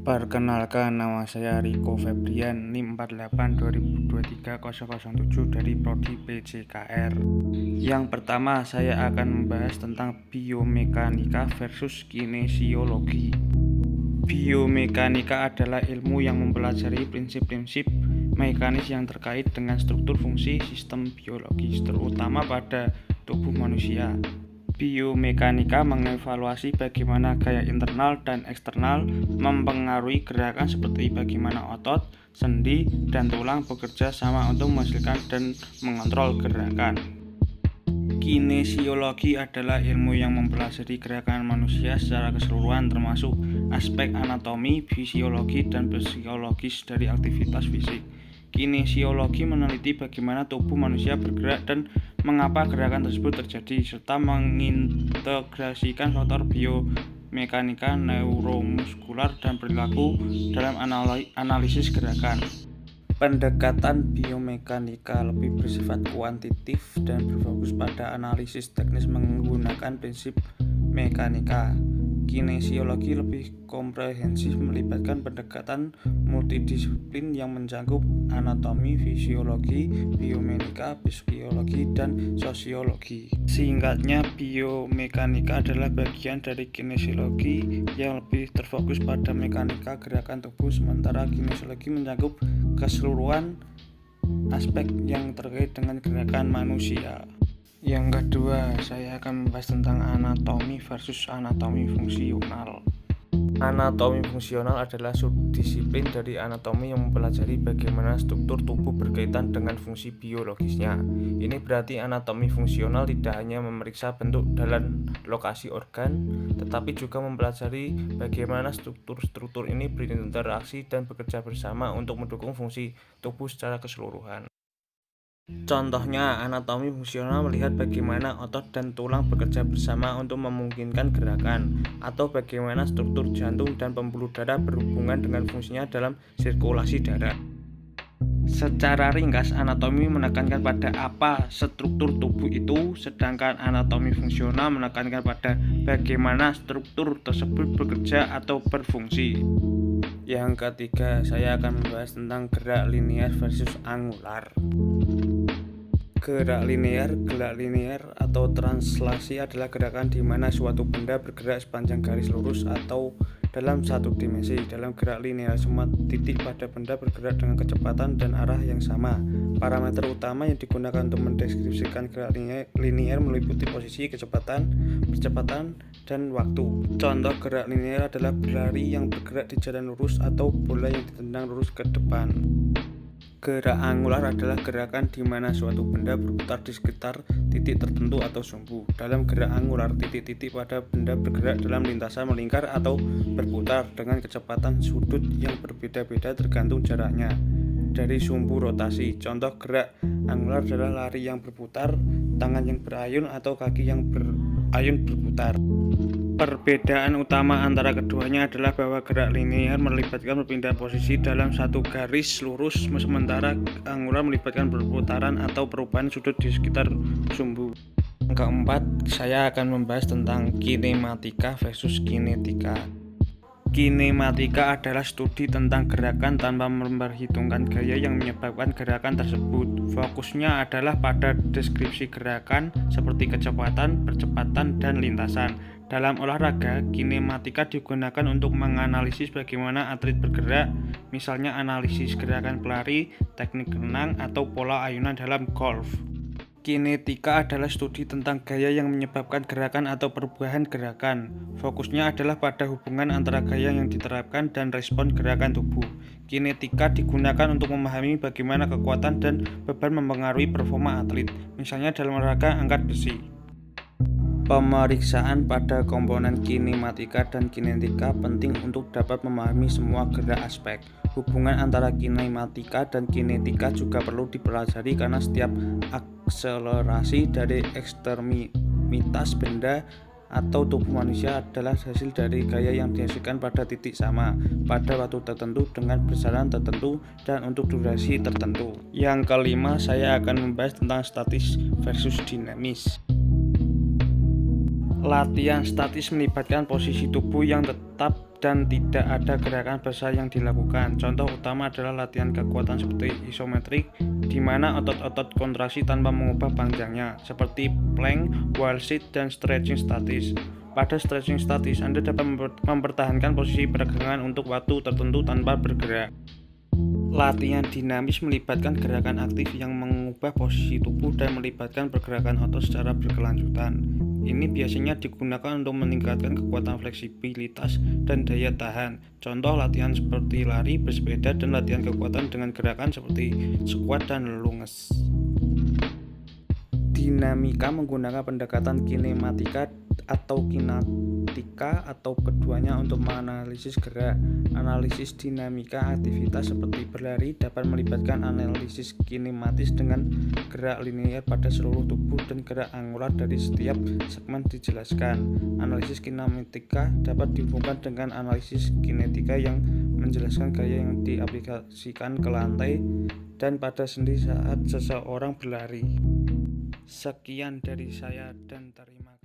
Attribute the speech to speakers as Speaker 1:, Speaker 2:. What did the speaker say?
Speaker 1: Perkenalkan, nama saya Riko Febrian, NIM 48 2023 007 dari Prodi PJKR. Yang pertama, saya akan membahas tentang biomekanika versus kinesiologi. Biomekanika adalah ilmu yang mempelajari prinsip-prinsip mekanis yang terkait dengan struktur fungsi sistem biologis, terutama pada tubuh manusia. Biomekanika mengevaluasi bagaimana gaya internal dan eksternal mempengaruhi gerakan seperti bagaimana otot, sendi, dan tulang bekerja sama untuk menghasilkan dan mengontrol gerakan. Kinesiologi adalah ilmu yang mempelajari gerakan manusia secara keseluruhan termasuk aspek anatomi, fisiologi, dan psikologis dari aktivitas fisik. Kinesiologi meneliti bagaimana tubuh manusia bergerak dan mengapa gerakan tersebut terjadi, serta mengintegrasikan faktor biomekanika, neuromuskular, dan perilaku dalam analisis gerakan. Pendekatan biomekanika lebih bersifat kuantitatif dan berfokus pada analisis teknis menggunakan prinsip mekanika. Kinesiologi lebih komprehensif, melibatkan pendekatan multidisiplin yang mencakup anatomi, fisiologi, biomekanika, psikologi, dan sosiologi. Singkatnya, biomekanika adalah bagian dari kinesiologi yang lebih terfokus pada mekanika gerakan tubuh, sementara kinesiologi mencakup keseluruhan aspek yang terkait dengan gerakan manusia. Yang kedua, saya akan membahas tentang anatomi versus anatomi fungsional. Anatomi fungsional adalah subdisiplin dari anatomi yang mempelajari bagaimana struktur tubuh berkaitan dengan fungsi biologisnya. Ini berarti anatomi fungsional tidak hanya memeriksa bentuk dan lokasi organ, tetapi juga mempelajari bagaimana struktur-struktur ini berinteraksi dan bekerja bersama untuk mendukung fungsi tubuh secara keseluruhan. Contohnya, anatomi fungsional melihat bagaimana otot dan tulang bekerja bersama untuk memungkinkan gerakan, atau bagaimana struktur jantung dan pembuluh darah berhubungan dengan fungsinya dalam sirkulasi darah. Secara ringkas, anatomi menekankan pada apa struktur tubuh itu, sedangkan anatomi fungsional menekankan pada bagaimana struktur tersebut bekerja atau berfungsi. Yang ketiga, saya akan membahas tentang gerak linear versus angular. Gerak linear atau translasi adalah gerakan di mana suatu benda bergerak sepanjang garis lurus atau dalam satu dimensi. Dalam gerak linear, semua titik pada benda bergerak dengan kecepatan dan arah yang sama. Parameter utama yang digunakan untuk mendeskripsikan gerak linear meliputi posisi, kecepatan, percepatan, dan waktu. Contoh gerak linear adalah berlari yang bergerak di jalan lurus atau bola yang ditendang lurus ke depan. Gerak angular adalah gerakan di mana suatu benda berputar di sekitar titik tertentu atau sumbu. Dalam gerak angular, titik-titik pada benda bergerak dalam lintasan melingkar atau berputar dengan kecepatan sudut yang berbeda-beda tergantung jaraknya dari sumbu rotasi. Contoh gerak angular adalah lari yang berputar, tangan yang berayun, atau kaki yang berayun berputar. Perbedaan utama antara keduanya adalah bahwa gerak linear melibatkan perpindahan posisi dalam satu garis lurus, sementara angular melibatkan perputaran atau perubahan sudut di sekitar sumbu. Yang keempat, saya akan membahas tentang kinematika versus kinetika. Kinematika adalah studi tentang gerakan tanpa memperhitungkan gaya yang menyebabkan gerakan tersebut. Fokusnya adalah pada deskripsi gerakan seperti kecepatan, percepatan, dan lintasan. Dalam olahraga, kinematika digunakan untuk menganalisis bagaimana atlet bergerak, misalnya analisis gerakan pelari, teknik renang, atau pola ayunan dalam golf. Kinetika adalah studi tentang gaya yang menyebabkan gerakan atau perubahan gerakan. Fokusnya adalah pada hubungan antara gaya yang diterapkan dan respon gerakan tubuh. Kinetika digunakan untuk memahami bagaimana kekuatan dan beban mempengaruhi performa atlet, misalnya dalam olahraga angkat besi. Pemeriksaan pada komponen kinematika dan kinetika penting untuk dapat memahami semua gerak aspek. Hubungan antara kinematika dan kinetika juga perlu dipelajari karena setiap akselerasi dari ekstremitas benda atau tubuh manusia adalah hasil dari gaya yang dihasilkan pada titik sama, pada waktu tertentu, dengan besaran tertentu, dan untuk durasi tertentu. Yang kelima, saya akan membahas tentang statis versus dinamis. Latihan statis melibatkan posisi tubuh yang tetap dan tidak ada gerakan besar yang dilakukan. Contoh utama adalah latihan kekuatan seperti isometrik, di mana otot-otot kontraksi tanpa mengubah panjangnya, seperti plank, wall sit, dan stretching statis. Pada stretching statis, Anda dapat mempertahankan posisi peregangan untuk waktu tertentu tanpa bergerak. Latihan dinamis melibatkan gerakan aktif yang mengubah posisi tubuh dan melibatkan pergerakan otot secara berkelanjutan. Ini biasanya digunakan untuk meningkatkan kekuatan fleksibilitas dan daya tahan. Contoh latihan seperti lari, bersepeda, dan latihan kekuatan dengan gerakan seperti squat dan lunges. Dinamika menggunakan pendekatan kinematika atau kinetika atau keduanya untuk menganalisis gerak. Analisis dinamika aktivitas seperti berlari dapat melibatkan analisis kinematis dengan gerak linear pada seluruh tubuh dan gerak angular dari setiap segmen dijelaskan. Analisis kinematika dapat dihubungkan dengan analisis kinetika yang menjelaskan gaya yang diaplikasikan ke lantai dan pada sendi saat seseorang berlari. Sekian dari saya dan terima kasih.